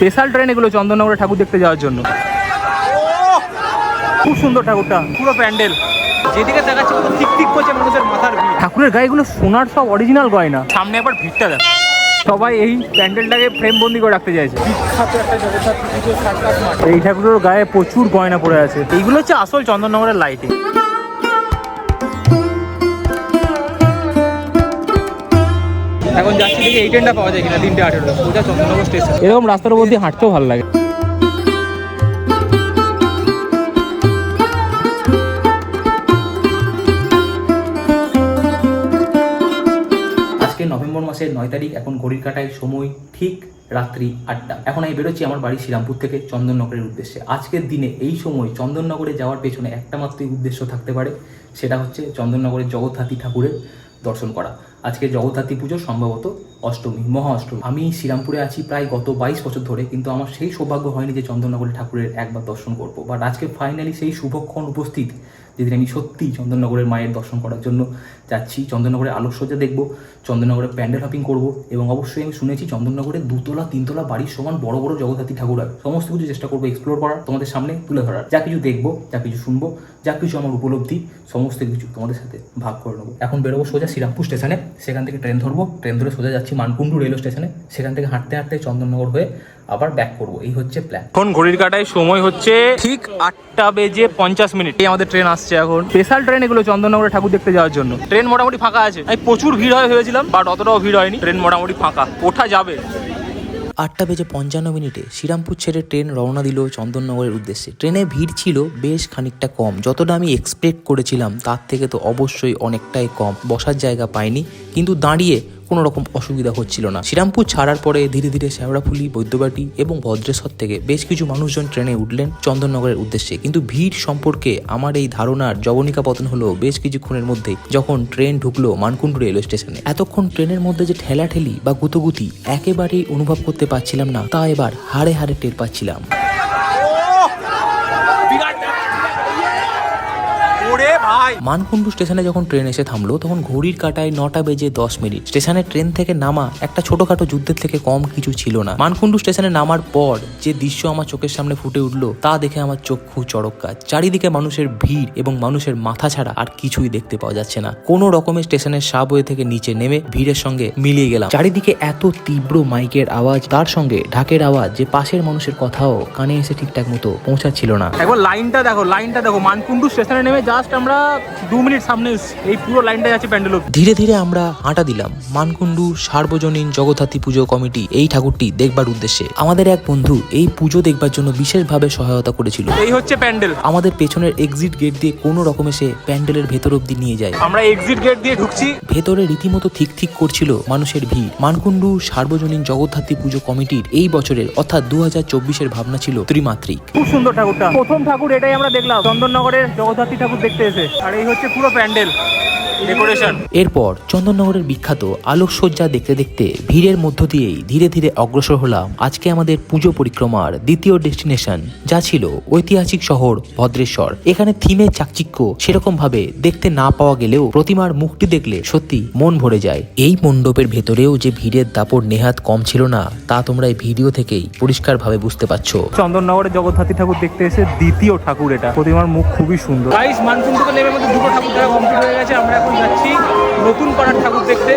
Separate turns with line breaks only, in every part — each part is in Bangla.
স্পেশাল ট্রেন এগুলো চন্দননগরে ঠাকুর দেখতে যাওয়ার জন্য। খুব সুন্দর ঠাকুরটা, পুরো প্যান্ডেল যেদিকে দেখাচ্ছে পুরো ঠিক ঠিক করছে মানুষের মাথার ভিড়। ঠাকুরের গায়ে এগুলো সোনার সব অরিজিনাল গয়না। সামনে একবার ভিড়টা দেখ, সবাই এই প্যান্ডেলটাকে ফ্রেম বন্দি করে রাখতে চাইছে। বিখ্যাত একটা জগদ্ধাত্রী পুজো সাক্ষাৎ মাঠ। এই ঠাকুরের গায়ে প্রচুর গয়না পড়ে আছে। এইগুলো হচ্ছে আসল চন্দননগরের লাইটিং। এখন যাচ্ছি দেখি এই ট্রেনটা পাওয়া যায় কিনা 3:18 সোজা চন্দননগর স্টেশন। এরকম রাস্তার উপর দিয়ে হাঁটতেও ভালো লাগে। নভেম্বর মাসের 9 তারিখ, এখন ঘড়ির কাঁটায় সময় ঠিক রাত্রি 8টা। এখন আমি বেরোচ্ছি আমার বাড়ি শ্রীরামপুর থেকে চন্দননগরের উদ্দেশ্যে। আজকের দিনে এই সময় চন্দননগরে যাওয়ার পেছনে একটা মাত্রই উদ্দেশ্য থাকতে পারে, সেটা হচ্ছে চন্দননগরের জগদ্ধাত্রী ঠাকুরের দর্শন করা। আজকে জগদ্ধাত্রী পুজো সম্ভবত অষ্টমী, মহা অষ্টমী। আমি শ্রীরামপুরে আছি প্রায় গত 22 বছর ধরে, কিন্তু আমার সেই সৌভাগ্য হয়নি যে চন্দননগরের ঠাকুরের একবার দর্শন করবো। বাট আজকে ফাইনালি সেই শুভক্ষণ উপস্থিত, যেদিন আমি সত্যিই চন্দননগরের মায়ের দর্শন করার জন্য যাচ্ছি। চন্দননগরের আলোকসজ্জা দেখবো, চন্দননগরের প্যান্ডেল হপিং করবো, এবং অবশ্যই আমি শুনেছি চন্দননগরের 2তলা 3তলা বাড়ির সমান বড় বড় জগদ্ধাত্রী ঠাকুর হয়। সমস্ত কিছু চেষ্টা করবো এক্সপ্লোর করার, তোমাদের সামনে তুলে ধরার। যা কিছু দেখবো, যা কিছু শুনবো, যা কিছু আমার উপলব্ধি, সমস্ত কিছু তোমাদের সাথে ভাগ করে নেবো। এখন বেরোবো সোজা শ্রীরামপুর স্টেশনে, সেখান থেকে ট্রেন ধরবো, ট্রেন ধরে সোজা যাচ্ছি মানকুণ্ডু রেলওয়ে স্টেশনে, সেখান থেকে হাঁটতে হাঁটতে চন্দননগর হয়ে আবার ব্যাক করবো। এই হচ্ছে প্ল্যান। এখন ঘড়ির কাঁটায় সময় হচ্ছে ঠিক 8:50। এই আমাদের ট্রেন আসছে এখন। স্পেশাল ট্রেন এগুলো চন্দননগরে ঠাকুর দেখতে যাওয়ার জন্য। ট্রেন মোটামুটি ফাঁকা আছে। আমি প্রচুর ভিড় হয় ভেবেছিলাম, বাট অতটাও ভিড় হয়নি। ট্রেন মোটামুটি ফাঁকা, ওঠা যাবে।
8:55 শ্রীরামপুর ছেড়ে ট্রেন রওনা দিল চন্দননগরের উদ্দেশ্যে। ট্রেনে ভিড় ছিল বেশ খানিকটা কম, যতটা আমি এক্সপেক্ট করেছিলাম তার থেকে তো অবশ্যই অনেকটাই কম। বসার জায়গা পাইনি, কিন্তু দাঁড়িয়ে কোনো রকম অসুবিধা হচ্ছিল না। শ্রীরামপুর ছাড়ার পরে ধীরে ধীরে শেওড়াফুলি, বৈদ্যবাটি এবং ভদ্রেশ্বর থেকে বেশ কিছু মানুষজন ট্রেনে উঠলেন চন্দননগরের উদ্দেশ্যে। কিন্তু ভিড় সম্পর্কে আমার এই ধারণার জবনিকা পতন হলো বেশ কিছুক্ষণের মধ্যেই, যখন ট্রেন ঢুকলো মানকুণ্ডু রেলওয়ে স্টেশনে। এতক্ষণ ট্রেনের মধ্যে যে ঠেলাঠেলি বা গুতোগুতি একেবারেই অনুভব করতে পারছিলাম না, তা এবার হাড়ে হাড়ে টের পাচ্ছিলাম। মানকুণ্ডু স্টেশনে যখন ট্রেন এসে থামলো, তখন ঘড়ির কাঁটায় 9:10। স্টেশনে ট্রেন থেকে নামা একটা ছোটখাটো যুদ্ধের থেকে কম কিছু ছিল না। মানকুণ্ডু স্টেশনে নামার পর যে দৃশ্য আমার চোখের সামনে ফুটে উঠলো, তা দেখে আমার চক্ষু চড়ক গাছ। চারিদিকে মানুষের ভিড় এবং মানুষের মাথা ছাড়া আর কিছুই দেখতে পাওয়া যাচ্ছে না। কোনো রকমের স্টেশনের সাবওয়ে থেকে নিচে নেমে ভিড়ের সঙ্গে মিলিয়ে গেলাম। চারিদিকে এত তীব্র মাইকের আওয়াজ, তার সঙ্গে ঢাকের আওয়াজ, যে পাশের মানুষের কথাও কানে এসে ঠিকঠাক মতো পৌঁছাচ্ছিল না।
একবার লাইনটা দেখো, লাইনটা দেখো। মানকুণ্ডু স্টেশনে নেমে জাস্ট আমরা 2 মিনিট সামনে, এই পুরো লাইনটা যাচ্ছে প্যান্ডেল।
ধীরে ধীরে আমরা হাঁটা দিলাম মানকুণ্ডু সার্বজনীন জগদ্ধাত্রী পুজো কমিটি এই ঠাকুরটি দেখবার উদ্দেশ্যে। আমাদের এক বন্ধু এই পুজো দেখবার জন্য বিশেষভাবে সহায়তা করেছিল।
এই হচ্ছে প্যান্ডেল।
আমাদের পেছনের এক্সিট গেট দিয়ে কোনো রকমে সে প্যান্ডেলের ভেতর অব্দি নিয়ে যায়।
আমরা এক্সিট গেট দিয়ে ঢুকছি।
ভেতরে রীতিমতো ঠিক ঠিক করছিল মানুষের ভিড়। মানকুণ্ডু সার্বজনীন জগদ্ধাত্রী পুজো কমিটির এই বছরের অর্থাৎ 2024-এর ভাবনা ছিল ত্রিমাত্রিক।
খুব সুন্দর ঠাকুরটা, প্রথম ঠাকুর এটাই আমরা দেখলাম চন্দননগরের জগদ্ধাত্রী ঠাকুর দেখতে এসে। আর এই হচ্ছে পুরো প্যান্ডেল ডেকোরেশন।
এরপর চন্দননগরের বিখ্যাত আলোকসজ্জা দেখতে দেখতে ভিড়ের মধ্য দিয়েই ধীরে ধীরে অগ্রসর হলাম আজকে আমাদের পুজো পরিক্রমার দ্বিতীয় ডেস্টিনেশন, যা ছিল ঐতিহাসিক শহর ভদ্রেশ্বর। এখানে থিমের চাকচিক্য সেরকম ভাবে দেখতে না পাওয়া গেলেও প্রতিমার মুখটি দেখলে সত্যি মন ভরে যায়। এই মণ্ডপের ভেতরেও যে ভিড়ের দাপট নেহাত কম ছিল না, তা তোমরা এই ভিডিও থেকেই পরিষ্কার ভাবে বুঝতে পারছো।
চন্দননগরের জগদ্ধাত্রী ঠাকুর দেখতে এসে দ্বিতীয় ঠাকুর এটা। প্রতিমার মুখ খুবই সুন্দর। গাইস, মানকুণ্ডু লেভেলের মধ্যে দুটো ঠাকুর দেখা কমপ্লিট হয়ে গেছে। আমরা এখন যাচ্ছি নতুন পাড়ার ঠাকুর দেখতে।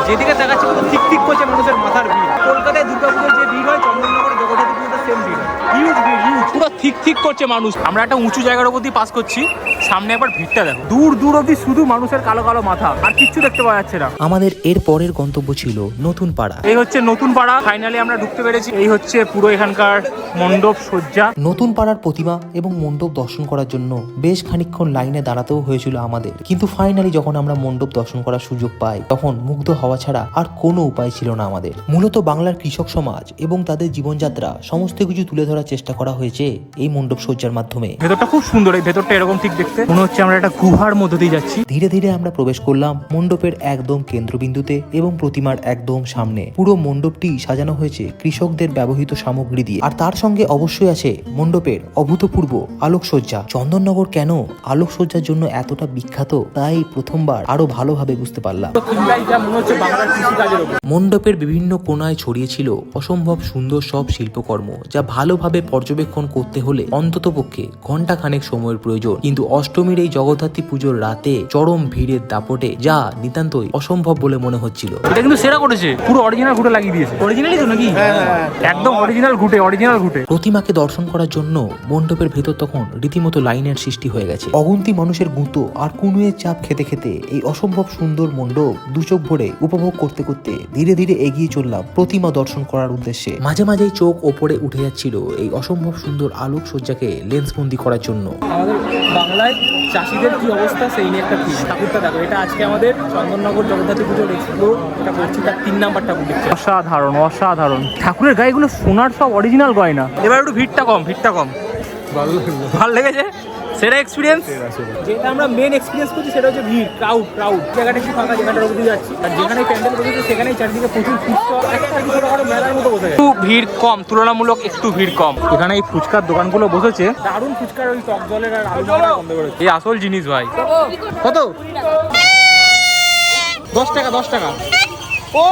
যেদিকে দেখাচ্ছে পুরো ঠিক ঠিক করছে মানুষের মাথার ভিড়। কলকাতায় দুর্গাপুজোর যে ভিড় হয়, চন্দননগরে জগদ্ধাত্রী পুজোতে সেম ভিড়, হিউজ ভিড়, হিউজ, পুরো ঠিক ঠিক করছে মানুষ। আমরা একটা উঁচু জায়গার উপর দিয়ে পাস করছি, সামনে একবার ভিড়টা দেখো। দূর দূর অব্দি শুধু মানুষের কালো কালো মাথা, আর কিচ্ছু দেখতে পাওয়া যাচ্ছে না।
আমাদের এর পরের গন্তব্য ছিল নতুন পাড়া।
এই হচ্ছে নতুন পাড়া। ফাইনালি আমরা ঢুকতে পেরেছি। এই হচ্ছে পুরো এখানকার মণ্ডপ সজ্জা।
নতুন পাড়ার প্রতিমা এবং মণ্ডপ দর্শন করার জন্য বেশ খানিকক্ষণ লাইনে দাঁড়াতেও হয়েছিল আমাদের, কিন্তু ফাইনালি যখন আমরা মণ্ডপ দর্শন করার সুযোগ পাই, তখন মুগ্ধ হওয়া ছাড়া আর কোনো উপায় ছিল না আমাদের। মূলত বাংলার কৃষক সমাজ এবং তাদের জীবনযাত্রা সমস্ত কিছু তুলে ধরার চেষ্টা করা হয়েছে এই মণ্ডপ সজ্জার মাধ্যমে।
ভেতরটা খুব সুন্দর, এই ভেতরটা এরকম ঠিক দেখতে মনে হচ্ছে আমরা একটা গুহার মধ্যে দিয়ে যাচ্ছি।
ধীরে ধীরে আমরা প্রবেশ করলাম মণ্ডপের একদম কেন্দ্রবিন্দুতে এবং প্রতিমার একদম সামনে। পুরো মণ্ডপটি সাজানো হয়েছে কৃষকদের ব্যবহৃত সামগ্রী দিয়ে, আর তার সঙ্গে অবশ্যই আছে মণ্ডপের অভূতপূর্ব আলোকসজ্জা। চন্দননগর কেন আলোকসজ্জার জন্য এতটা বিখ্যাত তাই প্রথমবার আরো ভালোভাবে বুঝতে পারলাম। মণ্ডপের বিভিন্ন কোণায় ছড়িয়ে ছিল অসম্ভব সুন্দর সব শিল্পকর্ম, যা ভালোভাবে পর্যবেক্ষণ করতে হলে অন্ততপক্ষে ঘন্টাখানেক সময়ের প্রয়োজন। কিন্তু অষ্টমীর এই জগদ্ধাত্রী পুজোর রাতে চরম ভিড়ের দাপটে যা নিতান্তই অসম্ভব বলে মনে হচ্ছিল।
এটা কিন্তু সেরা করেছে, পুরো অরিজিনাল ঘুটে লাগিয়ে দিয়েছে। অরিজিনালই তো নাকি? একদম অরিজিনাল ঘুটে, অরিজিনাল ঘুটে।
প্রতিমাকে দর্শন করার জন্য মণ্ডপের ভেতর তখন রীতিমতো লাইনের সৃষ্টি হয়ে গেছে। অগুন্তি মানুষের গুঁতো আর কুনুয়ের চাপ খেতে খেতে এই অসম্ভব সুন্দর মণ্ডপ দুচোখ ভরে উপভোগ করতে করতে ধীরে ধীরে এগিয়ে চললাম প্রতিমা দর্শন করার উদ্দেশ্যে। মাঝে মাঝেই চোখ ওপরে উঠে যাচ্ছিল এই অসম্ভব সুন্দর আলোকসজ্জাকে লেন্সবন্দি করার জন্য।
আমাদের বাংলায় চাষিদের কি অবস্থা সেই নিয়ে একটা থিম। ঠাকুরটা দেখো, এটা আজকে আমাদের চন্দননগর জগদ্ধাত্রী পুজোর এক্সপ্লোর এটা করছি, তার 3 নাম্বার ঠাকুর দেখছি। অসাধারণ অসাধারণ ঠাকুরের গায়েগুলো সোনার, সব অরিজিনাল গয়না। এবার একটু ভিড়টা কম, ভালো লেগেছে। সেটা এক্সপিরিয়েন্স, যেটা আমরা মেন এক্সপিরিয়েন্স করছি সেটা হচ্ছে ভিড়, ক্রাউড। জায়গাটা একটু ফাঁকা, যেখানে রোদ দিয়ে যাচ্ছি, আর যেখানে প্যান্ডেল বসেছে সেখানেই চারদিকে প্রচুর ফুচকা, একটা ছোটখাটো মেলার মতো বসে গেছে। একটু ভিড় কম, তুলনামূলক একটু ভিড় কম। এখানে এই ফুচকার দোকানগুলো বসেছে, দারুণ ফুচকার ওই টক জলের আর আলু ভাজা বন্ধ করেছে। এই আসল জিনিস ভাই। কত? 10 টাকা 10 টাকা। ও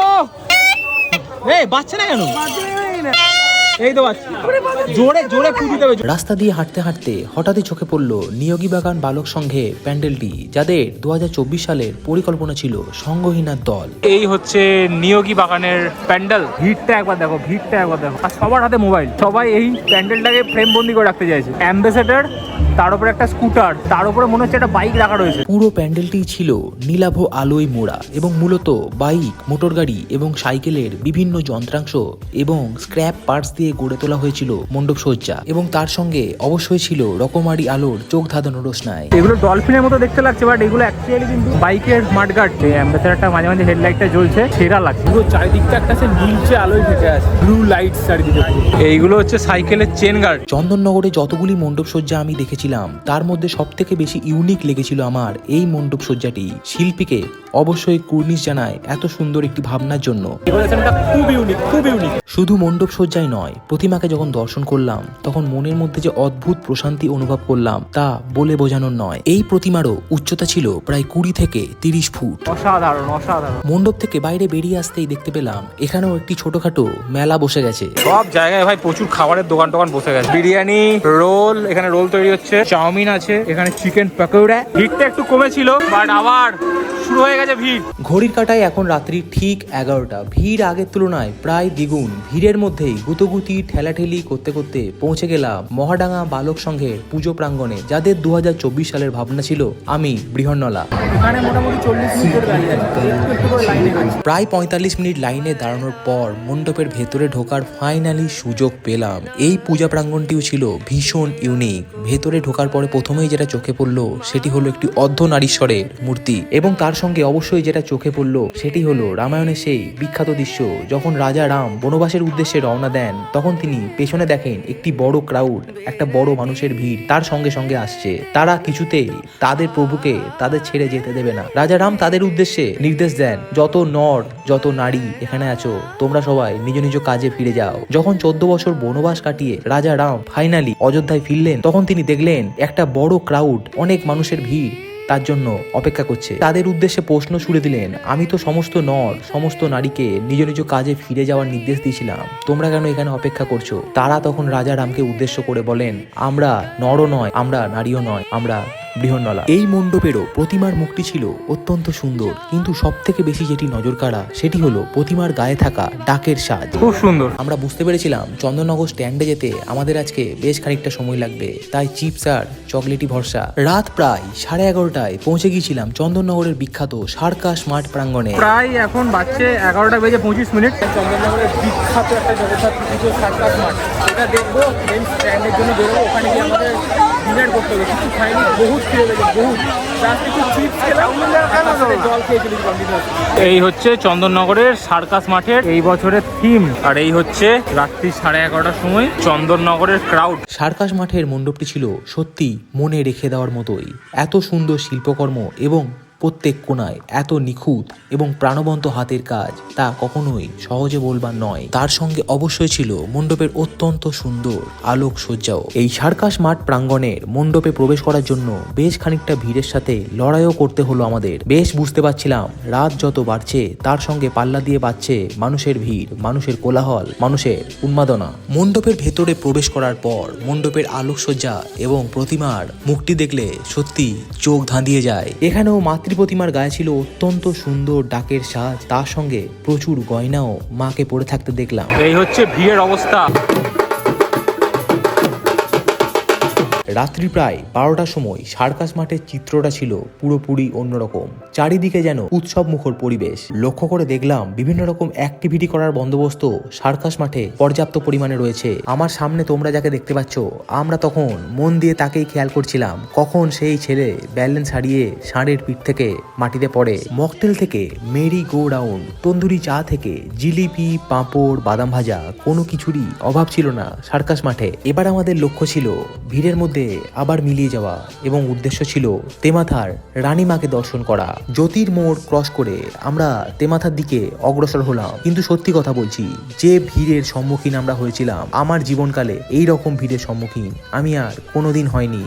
এই বাচ্চা না কেন? এই তো বাচ্চা, জোরে জোরে ফুটি দেবে।
রাস্তা দিয়ে হাঁটতে হাঁটতে হঠাৎই চোখে পড়লো নিয়োগী বাগান বালক সংঘে প্যান্ডেলটি, যাদের 2024 সালের পরিকল্পনা ছিল সংঘহীনার দল।
এই হচ্ছে নিয়োগী বাগানের প্যান্ডেল। ভিড়টা একবার দেখো, ভিড়টা একবার দেখো। আর সবার হাতে মোবাইল, সবাই এই প্যান্ডেলটাকে ফ্রেম বন্দি করে রাখতে চাইছে। অ্যাম্বাসেডর, তার উপরে একটা স্কুটার, তার উপরে মনে হচ্ছে একটা বাইক রাখা রয়েছে।
পুরো প্যান্ডেলটি ছিল নীলাভ আলোয় মোড়া এবং মূলত বাইক, মোটরগাড়ি এবং সাইকেলের বিভিন্ন যন্ত্রাংশ এবং স্ক্র্যাপ পার্টস দিয়ে গড়ে তোলা হয়েছিল মণ্ডপ সজ্জা, এবং তার সঙ্গে অবশ্যই ছিল রকমারি আলোর চোখ ধাঁধানো রোশনাই।
এগুলো ডলফিনের মতো দেখতে লাগছে, বাট এগুলো অ্যাকচুয়ালি কিন্তু বাইকের মাঠগার্ড। এই অ্যাম্বাসেডরটা মাঝে মাঝে হেডলাইটটা জ্বলছে, সেটা লাগছে। পুরো চারিদিকটা একটা নীলচে আলোয় ঢেকে আছে, ব্লু লাইট চারিদিকে। এইগুলো হচ্ছে সাইকেলের চেন গার্ড।
চন্দননগরে যতগুলি মণ্ডপ সজ্জা আমি দেখেছিলাম তার মধ্যে সব থেকে বেশি ইউনিক লেগেছিল আমার এই মণ্ডপ সজ্জাটি। শিল্পীকে অবশ্যই কুর্নিশ জানায় এত সুন্দর একটি ভাবনার জন্য।
খুব ইউনিক, খুব ইউনিক।
শুধু মণ্ডপ সজ্জাই নয়, প্রতিমাকে যখন দর্শন করলাম তখন মনের মধ্যে যে অদ্ভুত প্রশান্তি অনুভব করলাম তা বলে বোঝানোর নয়। এই প্রতিমারও উচ্চতা ছিল প্রায় 20 থেকে 30 ফুট।
অসাধারণ অসাধারণ।
মণ্ডপ থেকে বাইরে বেরিয়ে আসতেই দেখতে পেলাম এখানেও একটি ছোটখাটো মেলা বসে গেছে।
সব জায়গায় ভাই প্রচুর খাবারের দোকান টোকান বসে গেছে। বিরিয়ানি, রোল, এখানে রোল তৈরি হচ্ছে, চাউমিন আছে, এখানে চিকেন পকোড়া। ভিড়টা একটু কমেছিল, বাট আবার শুরু হয়ে গেছে ভিড়।
ঘড়ির কাঁটায় এখন রাত্রি ঠিক 11টা। ভিড় আগের তুলনায় প্রায় দ্বিগুণ। ভিড়ের মধ্যেই গুতোগুতি ঠেলাঠেলি করতে করতে পৌঁছে গেলাম মহাডাঙ্গা বালক সংঘের পুজো প্রাঙ্গণে, যাদের 2024 সালের ভাবনা ছিল আমি বৃহন্নলা।
এখানে মোটামুটি 40 মিনিট দাঁড়িয়ে আছে, একটু করে লাইনে আছে।
প্রায় 45 মিনিট লাইনে দাঁড়ানোর পর মণ্ডপের ভেতরে ঢোকার ফাইনালি সুযোগ পেলাম। এই পূজা প্রাঙ্গণটিও ছিল ভীষণ ইউনিক। ভেতরে ঢোকার পরে প্রথমেই যেটা চোখে পড়লো সেটি হলো একটি অর্ধনারীশ্বরের মূর্তি, এবং তার সঙ্গে অবশ্যই যেটা চোখে পড়লো সেটি হলো রামায়ণের সেই বিখ্যাত দৃশ্য যখন রাজা রাম বনবাসের উদ্দেশ্যে রওনা দেন, তখন তিনি পেছনে দেখেন একটি বড় ক্রাউড, একটা বড় মানুষের ভিড় তার সঙ্গে সঙ্গে আসছে। তারা কিছুতেই তাদের প্রভুকে তাদের ছেড়ে যেতে দেবে না। রাজা রাম তাদের উদ্দেশ্যে নির্দেশ দেন, যত নর যত নারী এখানে আছো তোমরা সবাই নিজ নিজ কাজে ফিরে যাও। যখন 14 বছর বনবাস কাটিয়ে রাজা রাম ফাইনালি অযোধ্যায় ফিরলেন, তখন তিনি দেখলেন একটা বড় ক্রাউড, অনেক মানুষের ভিড় তার জন্য অপেক্ষা করছে। তাদের উদ্দেশ্যে প্রশ্ন ছুড়ে দিলেন, আমি তো সমস্ত নর সমস্ত নারীকে নিজ নিজ কাজে ফিরে যাওয়ার নির্দেশ দিয়েছিলাম, তোমরা কেন এখানে অপেক্ষা করছো? তারা তখন রাজা রামকে উদ্দেশ্য করে বলেন, আমরা নরও নয়, আমরা নারীও নয়, আমরা বৃহন্নলা। এই মণ্ডপেরও প্রতিমার মুখটি ছিল অত্যন্ত সুন্দর, কিন্তু সব থেকে বেশি যেটি নজর কাড়া সেটি হলো প্রতিমার গায়ে থাকা ডাকের সাজ।
খুব সুন্দর।
আমরা বুঝতে পেরেছিলাম চন্দননগর স্ট্যান্ডে যেতে আমাদের আজকে বেশ খানিকটা সময় লাগবে, তাই চিপস আর চকলেটি ভরসা। রাত প্রায় 11:30টায় পৌঁছে গিয়েছিলাম চন্দননগরের বিখ্যাত সার্কাস মাঠ প্রাঙ্গণে।
প্রায় এখন বাজছে 11টা বেজে 25 মিনিট। চন্দননগরের বিখ্যাত একটা জগদ্ধাত্রী পুজো সার্কাস মাঠ। এটা দেখবো, দেন স্ট্যান্ডের জন্য বেরোবো। ওখানে গিয়ে আমাদের ডিনার করতে হবে, কিছু খাইনি, বহুত খেয়ে গেছে, বহুত। জাস্ট একটু চিপস খেলাম, জল খেয়ে চলেছি কন্টিনিউয়াস। এই হচ্ছে চন্দননগরের সার্কাস মাঠের এই বছরের থিম, আর এই হচ্ছে রাত্রি 11:30টার সময় চন্দননগরের ক্রাউড।
সার্কাস মাঠের মণ্ডপটি ছিল সত্যি মনে রেখে দেওয়ার মতোই। এত সুন্দর শিল্পকর্ম এবং প্রত্যেক কোণায় এত নিখুঁত এবং প্রাণবন্ত হাতের কাজ, তা কখনোই সহজে বলবার নয়। তার সঙ্গে অবশ্যই ছিল মণ্ডপের অত্যন্ত সুন্দর আলোকসজ্জাও। এই সার্কাস মাঠ প্রাঙ্গণের মণ্ডপে প্রবেশ করার জন্য বেশ খানিকটা ভিড়ের সাথে লড়াইও করতে হলো আমাদের। বেশ বুঝতে পারছিলাম রাত যত বাড়ছে তার সঙ্গে পাল্লা দিয়ে বাড়ছে মানুষের ভিড়, মানুষের কোলাহল, মানুষের উন্মাদনা। মণ্ডপের ভেতরে প্রবেশ করার পর মণ্ডপের আলোকসজ্জা এবং প্রতিমার মুখটি দেখলে সত্যি চোখ ধাঁধিয়ে যায়। এখানেও প্রতিমার গায়ে ছিল অত্যন্ত সুন্দর ডাকের সাজ, তার সঙ্গে প্রচুর গয়নাও মাকে পরে থাকতে দেখলাম।
এই হচ্ছে ভিড়ের অবস্থা।
রাত্রি প্রায় 12টার সময় সার্কাস মাঠের চিত্রটা ছিল পুরোপুরি অন্যরকম। চারিদিকে যেন উৎসব মুখর পরিবেশ। লক্ষ্য করে দেখলাম বিভিন্ন রকম অ্যাক্টিভিটি করার বন্দোবস্ত সার্কাস মাঠে পর্যাপ্ত পরিমাণে রয়েছে। আমার সামনে তোমরা যাকে দেখতে পাচ্ছ, আমরা তখন মন দিয়ে তাকেই খেয়াল করছিলাম কখন সেই ছেলে ব্যালেন্স হারিয়ে ষাঁড়ের পিঠ থেকে মাটিতে পড়ে। মকটেল থেকে মেরি গো রাউন্ড, তন্দুরি চা থেকে জিলিপি, পাঁপড়, বাদাম ভাজা, কোনো কিছুরই অভাব ছিল না সার্কাস মাঠে। এবার আমাদের লক্ষ্য ছিল ভিড়ের মধ্যে আবার মিলিয়ে যাওয়া এবং উদ্দেশ্য ছিল তেমাথার রানীমাকে দর্শন করা। জ্যোতির মোড় ক্রস করে আমরা তেমাথার দিকে অগ্রসর হলাম, কিন্তু সত্যি কথা বলছি, যে ভিড়ের সম্মুখীন আমরা হয়েছিলাম, আমার জীবনকালে এই রকম ভিড়ের সম্মুখীন আমি আর কোনোদিন হয়নি।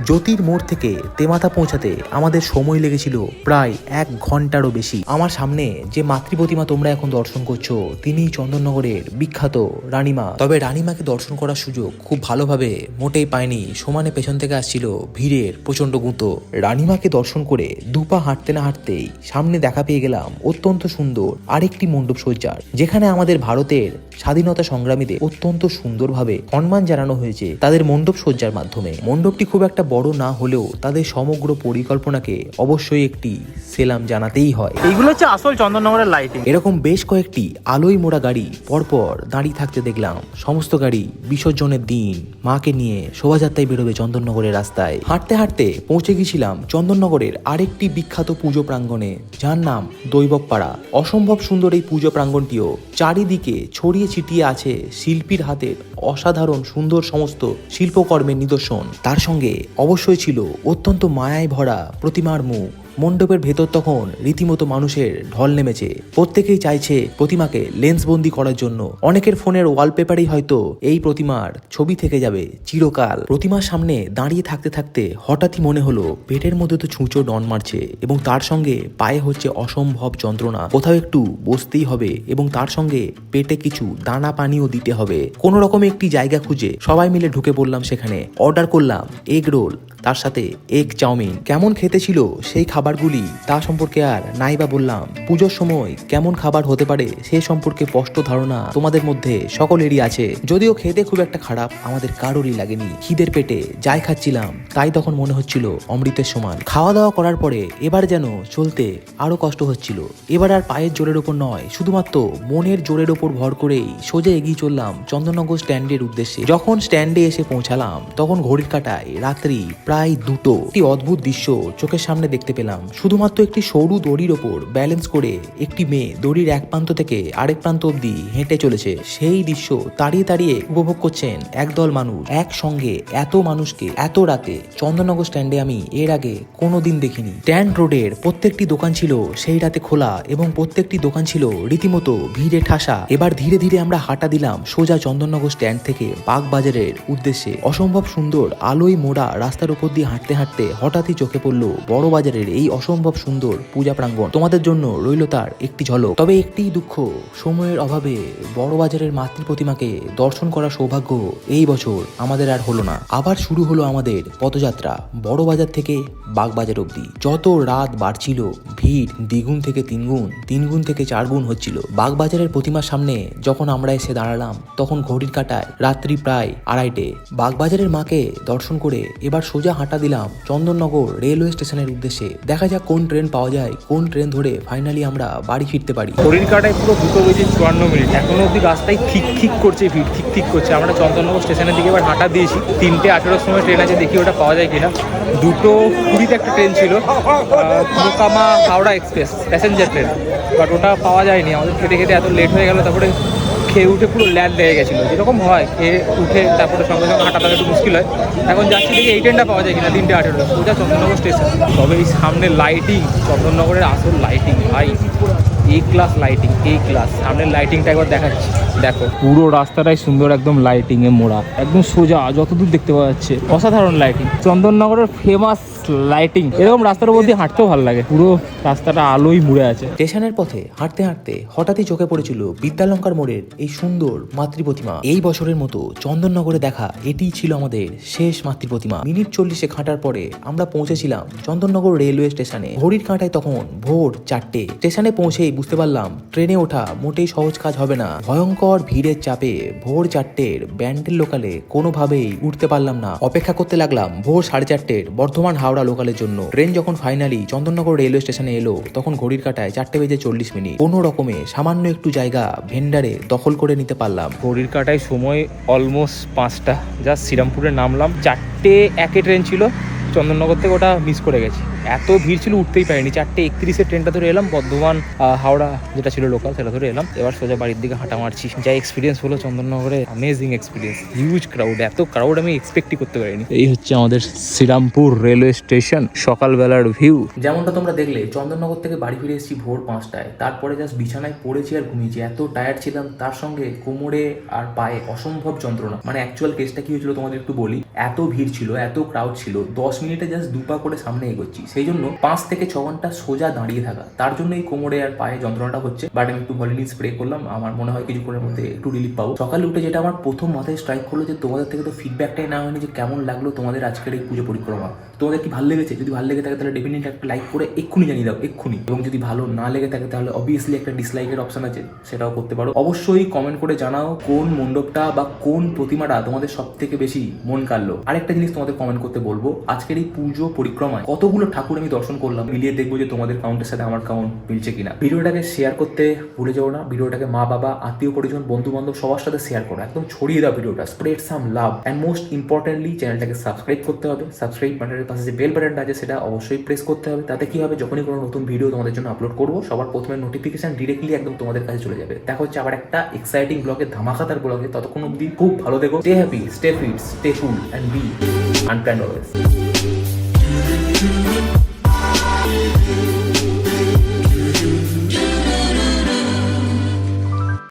জ্যোতির মোড় থেকে তেমাথা পৌঁছাতে আমাদের সময় লেগেছিল প্রায় 1 ঘন্টারও বেশি। আমার সামনে যে মাতৃ প্রতিমা তোমরা এখন দর্শন করছো, তিনিই চন্দননগরের বিখ্যাত রানীমা। তবে রানীমাকে দর্শন করার সুযোগ খুব ভালোভাবে মোটেই পাইনি। সমানে পেছন থেকে আসছিল ভিড়ের প্রচন্ড গুঁতো। রানীমাকে দর্শন করে দুপা হাঁটতে না হাঁটতেই সামনে দেখা পেয়ে গেলাম অত্যন্ত সুন্দর আরেকটি মণ্ডপ সজ্জার, যেখানে আমাদের ভারতের স্বাধীনতা সংগ্রামীদের অত্যন্ত সুন্দরভাবে সম্মান জানানো হয়েছে তাদের মণ্ডপ সজ্জার মাধ্যমে। মণ্ডপটি খুব একটা বড় না হলেও তাদের সমগ্র পরিকল্পনাকে অবশ্যই একটি সেলাম জানাতেই হয়।
এইগুলো হচ্ছে আসল চন্দননগরের লাইটিং।
এরকম বেশ কয়েকটি আলোয় মোড়া গাড়ি পরপর দাঁড়িয়ে থাকতে দেখলাম। সমস্ত গাড়ি বিসর্জনের দিন মাকে নিয়ে শোভাযাত্রায় বেরোবে চন্দননগরের রাস্তায়। হাঁটতে হাঁটতে পৌঁছে গেছিলাম চন্দননগরের আরেকটি বিখ্যাত পুজো প্রাঙ্গণে, যার নাম দৈবকপাড়া। অসম্ভব সুন্দর এই পুজো প্রাঙ্গণটিও চারিদিকে ছড়িয়ে ছিটিয়ে আছে শিল্পীর হাতের অসাধারণ সুন্দর সমস্ত শিল্পকর্মের নিদর্শন। তার সঙ্গে অবশ্যই ছিল অত্যন্ত মায়ায় ভরা প্রতিমার মুখ। মণ্ডপের ভেতর তখন রীতিমতো মানুষের ঢল নেমেছে। প্রত্যেকেই চাইছে প্রতিমাকে লেন্সবন্দি করার জন্য। অনেকের ফোনের ওয়ালপেপারেই হয়তো এই প্রতিমার ছবি থেকে যাবে চিরকাল। প্রতিমার সামনে দাঁড়িয়ে থাকতে থাকতে হঠাৎই মনে হলো পেটের মধ্যে তো ছুঁচো ডন মারছে এবং তার সঙ্গে পায়ে হচ্ছে অসম্ভব যন্ত্রণা। কোথাও একটু বসতেই হবে এবং তার সঙ্গে পেটে কিছু দানা পানিও দিতে হবে। কোনো রকম একটি জায়গা খুঁজে সবাই মিলে ঢুকে পড়লাম সেখানে। অর্ডার করলাম এগ রোল, তার সাথে এগ চাউমিন। কেমন খেতে ছিল সেই খাবারগুলি তা সম্পর্কে আর নাইবা বললাম। পুজোর সময় কেমন খাবার হতে পারে সে সম্পর্কে স্পষ্ট ধারণা তোমাদের মধ্যে সকলেরই আছে। যদিও খেতে খুব একটা খারাপ আমাদের কারোরই লাগেনি। খিদের পেটে যাই খাচ্ছিলাম তাই তখন মনে হচ্ছিল অমৃতের সমান। খাওয়া দাওয়া করার পরে এবার যেন চলতে আরো কষ্ট হচ্ছিল। এবার আর পায়ের জোরের ওপর নয়, শুধুমাত্র মনের জোরের ওপর ভর করেই সোজা এগিয়ে চললাম চন্দননগর স্ট্যান্ডের উদ্দেশ্যে। যখন স্ট্যান্ডে এসে পৌঁছালাম তখন ঘড়ির কাঁটায় রাত্রি প্রায় 2টো। একটি অদ্ভুত দৃশ্য চোখের সামনে দেখতে পেলাম। শুধুমাত্র একটি সরু দড়ির ওপর ব্যালেন্স করে একটি মেয়ে দড়ির এক প্রান্ত থেকে আরেক প্রান্ত অব্দি হেঁটে চলেছে। সেই দৃশ্য দাঁড়িয়ে দাঁড়িয়ে উপভোগ করছেন একদল মানুষ। একসঙ্গে এত মানুষকে এত রাতে চন্দননগর স্ট্যান্ডে আমি এর আগে কোনোদিন দেখিনি। স্ট্যান্ড রোডের প্রত্যেকটি দোকান ছিল সেই রাতে খোলা এবং প্রত্যেকটি দোকান ছিল রীতিমতো ভিড়ে ঠাসা। এবার ধীরে ধীরে আমরা হাঁটা দিলাম সোজা চন্দননগর স্ট্যান্ড থেকে বাগবাজারের উদ্দেশ্যে। অসম্ভব সুন্দর আলোয় মোড়া রাস্তার উপর দিয়ে হাঁটতে হাঁটতে হঠাৎই চোখে পড়লো বড় বাজারের এই অসম্ভব সুন্দর পূজা প্রাঙ্গণ। তোমাদের জন্য রইল তার একটি ঝলক। তবে একটি দুঃখ, সময়ের অভাবে বড় বাজারের মাতৃ প্রতিমাকে দর্শন করার সৌভাগ্য এই বছর আমাদের আর হলো না। আবার শুরু হলো আমাদের পদযাত্রা বড় বাজার থেকে বাগবাজার অব্দি। যত রাত বাড়ছিল ভিড় দ্বিগুণ থেকে তিনগুণ, তিনগুণ থেকে 4 গুণ হচ্ছিল। বাগবাজারের প্রতিমার সামনে যখন আমরা এসে দাঁড়ালাম তখন ঘড়ির কাঁটায় রাত্রি প্রায় 2:30। বাগবাজারের মাকে দর্শন করে এবার সোজা হাঁটা দিলাম চন্দননগর রেলওয়ে স্টেশনের উদ্দেশ্যে। দেখা যাক কোন ট্রেন পাওয়া যায়, কোন ট্রেন ধরে ফাইনালি আমরা বাড়ি ফিরতে পারি।
ঘড়ির কাটায় পুরো 2:54 এখনো অব্দি রাস্তায় ঠিক করছে, ভিড় ঠিক করছে। আমরা চন্দননগর স্টেশনের দিকে এবার হাঁটা দিয়েছি। 3:18 সময় ট্রেন আছে, দেখি ওটা পাওয়া যায় কিনা। 2:20 একটা ট্রেন ছিল, Mokama Howrah express passenger train, but ওটা পাওয়া যায়নি। আমাদের খেতে এত লেট হয়ে গেল, তারপরে খেয়ে উঠে পুরো ল্যান্ড লেগে গেছিলো, যেরকম হয় খেয়ে উঠে তারপরে সঙ্গে সঙ্গে হাঁটাটা একটু মুশকিল হয়। এখন যাচ্ছি দেখি এই ট্রেনটা পাওয়া যায় কিনা 3:18 সোজা চন্দননগর স্টেশন। তবে এই সামনে লাইটিং, চন্দননগরের আসল লাইটিং ভাই, এ ক্লাস লাইটিং, এ ক্লাস। সামনের লাইটিংটা একবার দেখাচ্ছি, দেখো পুরো রাস্তাটাই সুন্দর, একদম লাইটিং এ মোড়া, একদম সোজা যতদূর দেখতে পাওয়া যাচ্ছে। অসাধারণ লাইটিং, চন্দননগরের ফেমাস লাইটিং। এরকম রাস্তার উপর দিয়ে হাঁটতেও ভালো লাগে, পুরো রাস্তাটা আলোই মুড়ে আছে।
স্টেশনের পথে হাঁটতে হাঁটতে হঠাৎই চোখে পড়েছিল বিদ্যালঙ্কার মোড়ের এই সুন্দর মাতৃ প্রতিমা। এই বছরের মতো চন্দননগরে দেখা এটিই ছিল আমাদের শেষ মাতৃ প্রতিমা। মিনিট 40 হাঁটার পরে আমরা পৌঁছেছিলাম চন্দননগর রেলওয়ে স্টেশনে। ঘড়ির কাঁটায় তখন ভোর 4টে। স্টেশনে পৌঁছেই বুঝতে পারলাম ট্রেনে ওঠা মোটেই সহজ কাজ হবে না। ভয়ঙ্কর ভিড়ের চাপে ভোর 4টের ব্যান্ডেল লোকালে কোনোভাবেই উঠতে পারলাম না। অপেক্ষা করতে লাগলাম ভোর 4:30 বর্ধমান হাওড়া লোকালের জন্য। ট্রেন যখন ফাইনালি চন্দননগর রেলওয়ে স্টেশনে এলো তখন ঘড়ির কাঁটায় 4:40। কোনো রকমে সামান্য একটু জায়গা ভেন্ডারে দখল করে নিতে পারলাম।
ঘড়ির কাঁটায় সময় অলমোস্ট 5টা, জাস্ট শ্রীরামপুরে নামলাম। 4:01 ট্রেন ছিল চন্দননগর থেকে, ওটা মিস করে গেছি। এত ভিড় ছিল উঠতেই পারিনি। 4:31 ট্রেনটা ধরে এলাম, বর্ধমান হাওড়া যেটা ছিল লোকাল সেটা ধরে এলাম। এবার সোজা বাড়ির দিকে হাঁটা মারছি। যা এক্সপিরিয়েন্স হলো চন্দননগরে, অ্যামেজিং এক্সপিরিয়েন্স। হিউজ ক্রাউড, এত ক্রাউড আমি এক্সপেক্টই করতে পারিনি। এই হচ্ছে আমাদের শ্রীরামপুর রেলওয়ে স্টেশন, সকালবেলার ভিউ। যেমনটা তোমরা দেখলে চন্দননগর থেকে বাড়ি ফিরে এসেছি ভোর 5টায়। তারপরে জাস্ট বিছানায় পড়েছি আর ঘুমিয়েছি, এত টায়ার্ড ছিলাম। তার সঙ্গে কোমরে আর পায়ে অসম্ভব যন্ত্রণা। মানে অ্যাকচুয়াল কেসটা কি হয়েছিল তোমাদের একটু বলি। এত ভিড় ছিল, এত ক্রাউড ছিল, 10 মিনিটে জাস্ট 2 পা করে সামনে এগোচ্ছি। সেই জন্য 5 থেকে 6 ঘন্টা সোজা দাঁড়িয়ে থাকা, তার জন্য এই কোমরে আর পায়ে যন্ত্রণাটা হচ্ছে। বাট আমি একটু ভলিনি স্প্রে করলাম, আমার মনে হয় কিছুক্ষণের মধ্যে একটু রিলিফ পাবো। সকালে উঠে যেটা আমার প্রথম মাথায় স্ট্রাইক করলো যে তোমাদের থেকে তো ফিডব্যাকটাই না হয়নি যে কেমন লাগলো তোমাদের আজকের এই পুজো পরিক্রমা। তোমাদের কি ভালো লেগেছে? যদি ভালো লেগে থাকে তাহলে ডেফিনেটলি একটা লাইক করে এক্ষুনি জানিয়ে দাও, এক্ষুনি। এবং যদি ভালো না লেগে থাকে তাহলে অবভিয়াসলি একটা ডিসলাইকের অপশন আছে, সেটাও করতে পারো। অবশ্যই কমেন্ট করে জানাও কোন মণ্ডপটা বা কোন প্রতিমাটা তোমাদের সব থেকে বেশি মন কাড়লো। আরেকটা জিনিস তোমাদের কমেন্ট করতে বলবো, আজকের এই পুজো পরিক্রমায় কতগুলো ঠাকুর আমি দর্শন করলাম, মিলিয়ে দেখবো যে তোমাদের কাউন্টের সাথে আমার কাউন্ট মিলছে কিনা। ভিডিওটাকে শেয়ার করতে ভুলে যাও না। ভিডিওটাকে মা বাবা, আত্মীয় পরিজন, বন্ধু বান্ধব সবার সাথে শেয়ার করো, একদম ছড়িয়ে দাও ভিডিওটা। Spread some love and most importantly চ্যানেলটাকে সাবস্ক্রাইব করতে হবে। সাবস্ক্রাইব বাটনের পাশে যে বেল বাটনটা আছে সেটা অবশ্যই প্রেস করতে হবে। তাতে কি হবে, যখনই কোনো নতুন ভিডিও তোমাদের জন্য আপলোড করবো সবার প্রথমে নোটিফিকেশন ডিরেক্টলি একদম তোমাদের কাছে চলে যাবে। দেখা হচ্ছে আবার একটা এক্সাইটিং ব্লগে, ধামাকাতার ব্লগে। ততক্ষণ অবধি খুব ভালো থেকো, stay happy, stay fit, stay cool and be unplanned always.